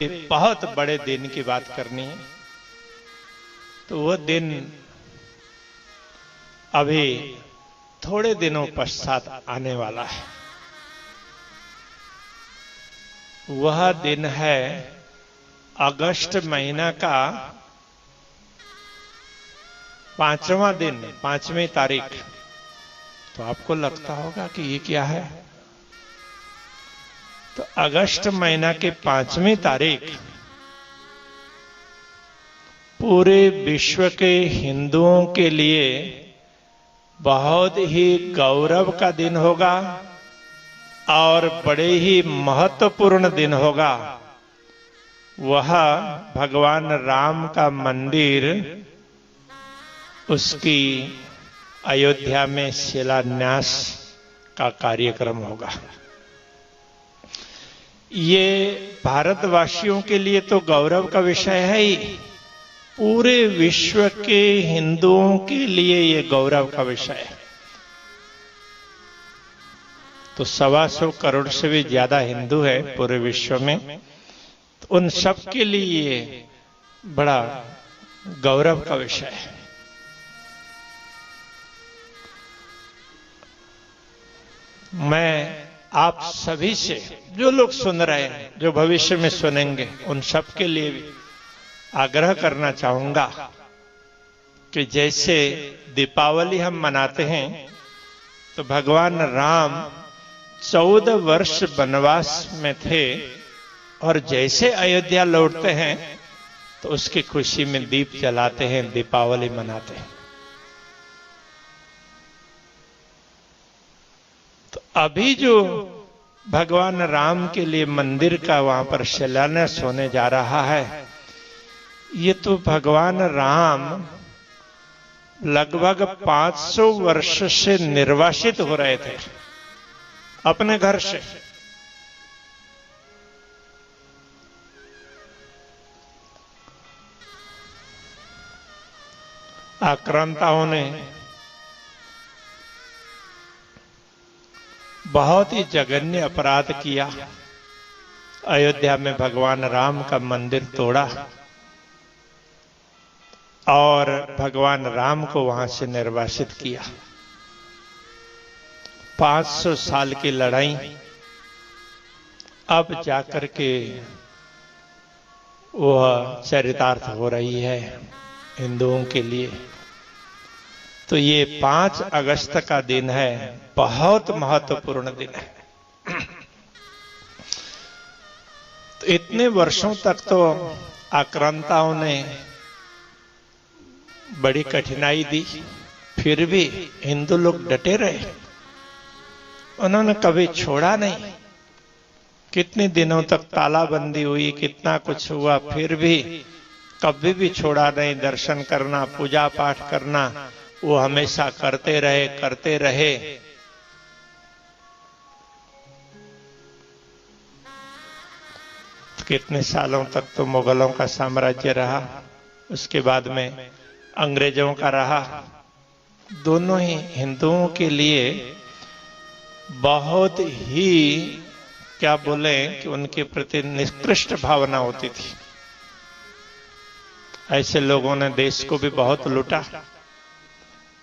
बहुत बड़े दिन की बात करनी है। तो वो दिन अभी थोड़े दिनों पश्चात आने वाला है। वह दिन है अगस्त महीना का 5वां दिन, 5वीं तारीख। तो आपको लगता होगा कि ये क्या है। तो अगस्त महीना के 5वीं तारीख पूरे विश्व के हिंदुओं के लिए बहुत ही गौरव का दिन होगा और बड़े ही महत्वपूर्ण दिन होगा। वह भगवान राम का मंदिर, उसकी अयोध्या में शिलान्यास का कार्यक्रम होगा। ये भारतवासियों के लिए तो गौरव का विषय है ही, पूरे विश्व के हिंदुओं के लिए ये गौरव का विषय है। तो 125 करोड़ से भी ज्यादा हिंदू है पूरे विश्व में। तो उन सब के लिए ये बड़ा गौरव का विषय है। मैं आप सभी से, जो लोग सुन रहे हैं, जो भविष्य में सुनेंगे, उन सब के लिए भी आग्रह करना चाहूंगा कि जैसे दीपावली हम मनाते हैं तो भगवान राम 14 वर्ष वनवास में थे और जैसे अयोध्या लौटते हैं तो उसकी खुशी में दीप जलाते हैं, दीपावली मनाते हैं। तो अभी जो भगवान राम के लिए मंदिर का वहां पर शिलान्यास होने जा रहा है, ये तो भगवान राम लगभग 500 वर्ष से निर्वासित हो रहे थे अपने घर से। आक्रांताओं ने बहुत ही जघन्य अपराध किया, अयोध्या में भगवान राम का मंदिर तोड़ा और भगवान राम को वहां से निर्वासित किया। 500 साल की लड़ाई अब जाकर के वह चरितार्थ हो रही है हिंदुओं के लिए। तो ये 5 अगस्त का दिन है, बहुत महत्वपूर्ण दिन है। तो इतने वर्षों तक तो आक्रांताओं ने बड़ी कठिनाई दी, फिर भी हिंदू लोग डटे रहे, उन्होंने कभी छोड़ा नहीं। कितने दिनों तक तालाबंदी हुई, कितना कुछ हुआ, फिर भी कभी भी छोड़ा नहीं। दर्शन करना, पूजा पाठ करना, वो हमेशा करते रहे, करते रहे। कितने सालों तक तो मुगलों का साम्राज्य रहा, उसके बाद में अंग्रेजों का रहा। दोनों ही हिंदुओं के लिए बहुत ही, क्या बोले, कि उनके प्रति निकृष्ट भावना होती थी। ऐसे लोगों ने देश को भी बहुत लूटा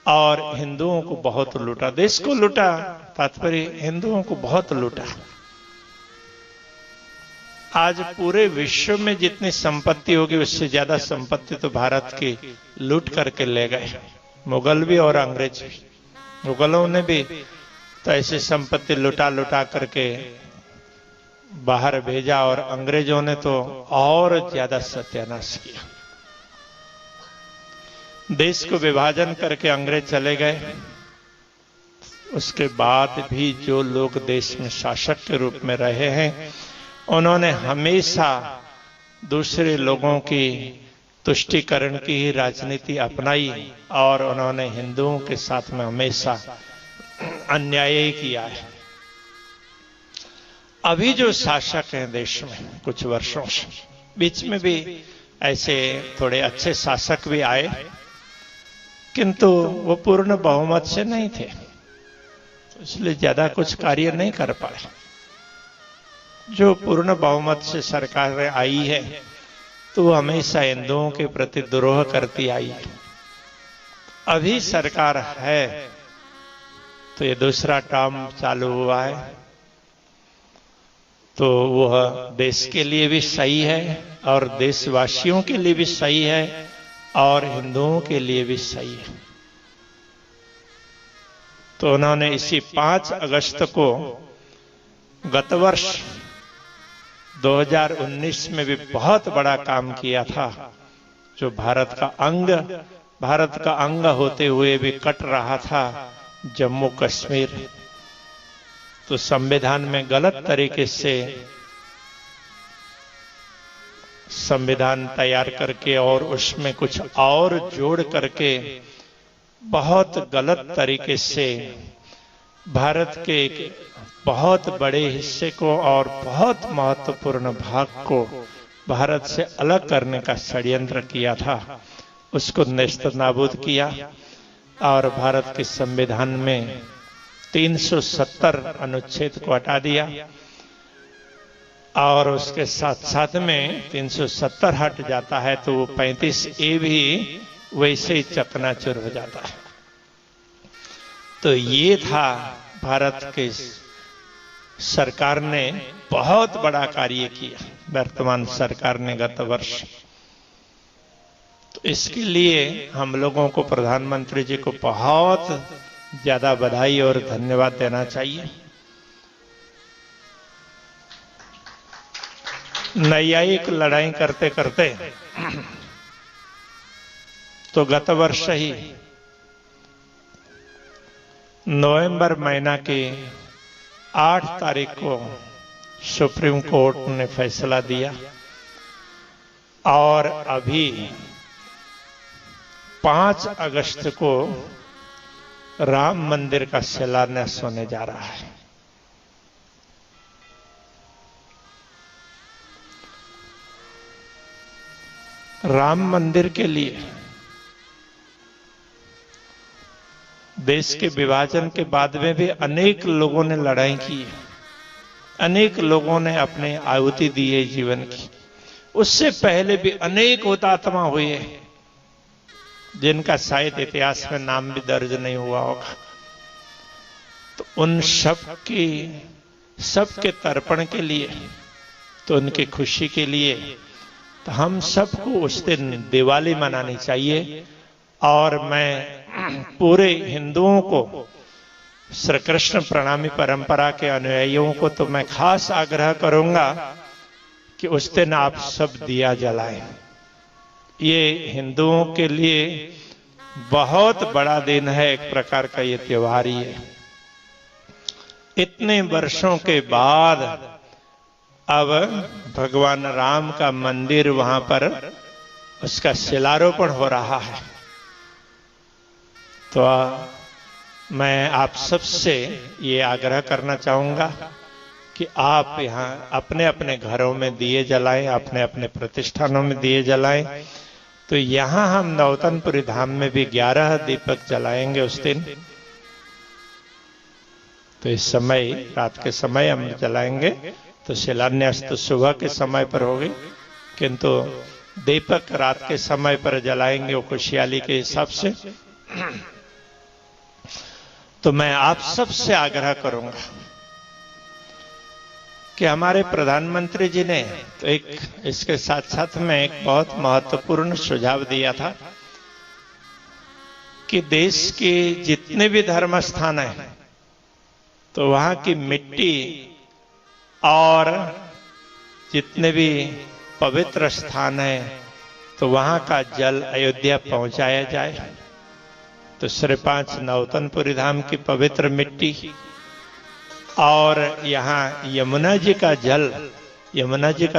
और हिंदुओं को बहुत लूटा। देश को लूटा, तात्पर्य हिंदुओं को बहुत लूटा। आज पूरे विश्व में जितनी संपत्ति होगी उससे ज्यादा संपत्ति तो भारत की लूट करके ले गए, मुगल भी और अंग्रेज भी। मुगलों ने भी तो ऐसी संपत्ति लुटा लुटा करके बाहर भेजा और अंग्रेजों ने तो और ज्यादा सत्यानाश किया। देश को विभाजन करके अंग्रेज चले गए। उसके बाद भी जो लोग देश में शासक के रूप में रहे हैं, उन्होंने हमेशा दूसरे लोगों की तुष्टीकरण की ही राजनीति अपनाई और उन्होंने हिंदुओं के साथ में हमेशा अन्याय ही किया है। अभी जो शासक हैं देश में कुछ वर्षों से, बीच में भी ऐसे थोड़े अच्छे शासक भी आए, किंतु वो पूर्ण बहुमत से नहीं थे, इसलिए ज्यादा कुछ कार्य नहीं कर पाए। जो पूर्ण बहुमत से सरकार आई है तो वो हमेशा हिंदुओं के प्रति द्रोह करती आई है। अभी सरकार है तो ये दूसरा टर्म चालू हुआ है, तो वह देश के लिए भी सही है और देशवासियों के लिए भी सही है और हिंदुओं के लिए भी सही है। तो उन्होंने इसी 5 अगस्त को गत वर्ष 2019 में भी बहुत बड़ा काम किया था, जो भारत का अंग होते हुए भी कट रहा था, जम्मू कश्मीर। तो संविधान में गलत तरीके से संविधान तैयार करके और उसमें कुछ और जोड़ करके बहुत गलत तरीके से भारत के एक बहुत बड़े हिस्से को और बहुत महत्वपूर्ण भाग को भारत से अलग करने का षड्यंत्र किया था, उसको नेस्तनाबूद किया और भारत के संविधान में 370 अनुच्छेद को हटा दिया और उसके साथ साथ में 370 हट जाता है तो वो 35A भी वैसे ही चकनाचूर हो जाता है। तो ये था भारत के सरकार ने बहुत बड़ा कार्य किया, वर्तमान सरकार ने गत वर्ष। तो इसके लिए हम लोगों को प्रधानमंत्री जी को बहुत ज्यादा बधाई और धन्यवाद देना चाहिए। न्यायिक लड़ाई करते करते तो गत वर्ष ही नवंबर महीना की 8 तारीख को सुप्रीम कोर्ट ने फैसला दिया और अभी 5 अगस्त को राम मंदिर का शिलान्यास होने जा रहा है। राम मंदिर के लिए देश के विभाजन के बाद में भी अनेक लोगों ने लड़ाई की, अनेक लोगों ने अपने आहुति दी है जीवन की। उससे पहले भी अनेक हुतात्मा हुए जिनका शायद इतिहास में नाम भी दर्ज नहीं हुआ होगा। तो उन सबके तर्पण के लिए, तो उनकी खुशी के लिए तो हम सबको उस दिन दिवाली मनानी चाहिए। और मैं पूरे हिंदुओं को, श्री कृष्ण प्रणामी परंपरा के अनुयायियों को तो मैं खास आग्रह करूंगा कि उस दिन आप सब दिया जलाएं। ये हिंदुओं के लिए बहुत बड़ा दिन है, एक प्रकार का ये त्योहार ही है। इतने वर्षों के बाद अब भगवान राम का मंदिर वहां पर उसका शिलारोपण हो रहा है। तो मैं आप सबसे ये आग्रह करना चाहूंगा कि आप यहाँ अपने अपने घरों में दिए जलाएं, अपने अपने प्रतिष्ठानों में दिए जलाएं। तो यहाँ हम नौतनपुरी धाम में भी 11 दीपक जलाएंगे उस दिन। तो इस समय, रात के समय हम जलाएंगे। तो शिलान्यास तो सुबह के समय पर होगी, किंतु दीपक रात के समय पर जलाएंगे वो खुशहाली के हिसाब से। तो मैं आप सबसे आग्रह करूंगा कि हमारे प्रधानमंत्री जी ने तो एक इसके साथ साथ में एक बहुत महत्वपूर्ण सुझाव दिया था कि देश के जितने भी धर्म स्थान हैं तो वहां की मिट्टी और जितने भी पवित्र स्थान हैं तो वहां का जल अयोध्या पहुंचाया जाए। तो श्री 5 नौतनपुरी धाम की पवित्र मिट्टी और यहाँ यमुना जी का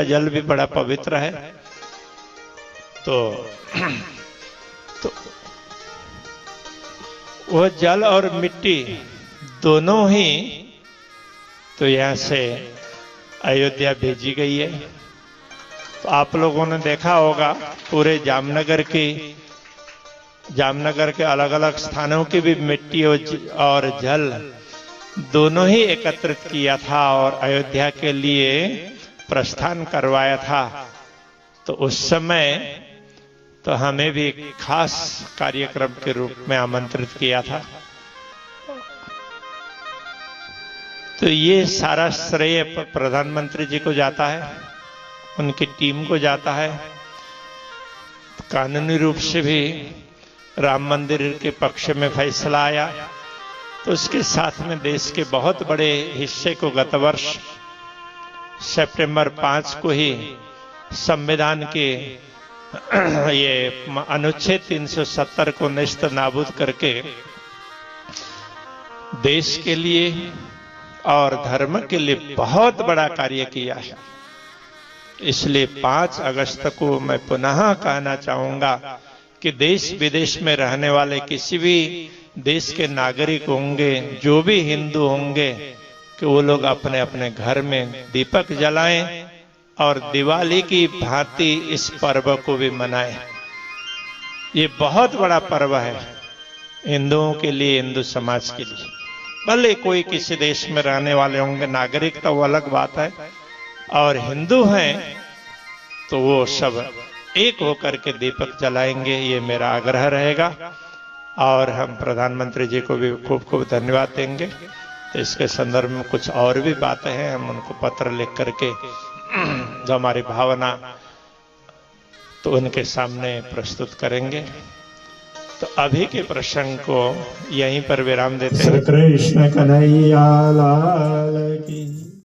जल भी बड़ा पवित्र है। तो वह जल और मिट्टी दोनों ही तो यहाँ से अयोध्या भेजी गई है। तो आप लोगों ने देखा होगा पूरे जामनगर के अलग अलग स्थानों की भी मिट्टी और जल दोनों ही एकत्रित किया था और अयोध्या के लिए प्रस्थान करवाया था। तो उस समय तो हमें भी एक खास कार्यक्रम के रूप में आमंत्रित किया था। तो ये सारा श्रेय प्रधानमंत्री जी को जाता है, उनकी टीम को जाता है। कानूनी रूप से भी राम मंदिर के पक्ष में फैसला आया, तो उसके साथ में देश के बहुत बड़े हिस्से को गत वर्ष सितंबर 5 को ही संविधान के ये अनुच्छेद 370 को नेस्त नाबूद करके देश के लिए और धर्म के लिए बहुत बड़ा कार्य किया है। इसलिए 5 अगस्त को मैं पुनः कहना चाहूंगा कि देश विदेश में रहने वाले किसी भी देश के नागरिक होंगे, जो भी हिंदू होंगे, कि वो लोग अपने अपने घर में दीपक जलाएं और दिवाली की भांति इस पर्व को भी मनाएं। ये बहुत बड़ा पर्व है हिंदुओं के लिए, हिंदू समाज के लिए। भले कोई किसी देश में रहने वाले होंगे, नागरिक तो वो अलग बात है, और हिंदू हैं तो वो सब एक होकर के दीपक जलाएंगे, ये मेरा आग्रह रहेगा। और हम प्रधानमंत्री जी को भी खूब खूब धन्यवाद देंगे। तो इसके संदर्भ में कुछ और भी बातें हैं, हम उनको पत्र लिख करके जो हमारी भावना तो उनके सामने प्रस्तुत करेंगे। तो अभी के प्रसंग को यहीं पर विराम देते हैं। कृष्ण कन्हैया लाल की।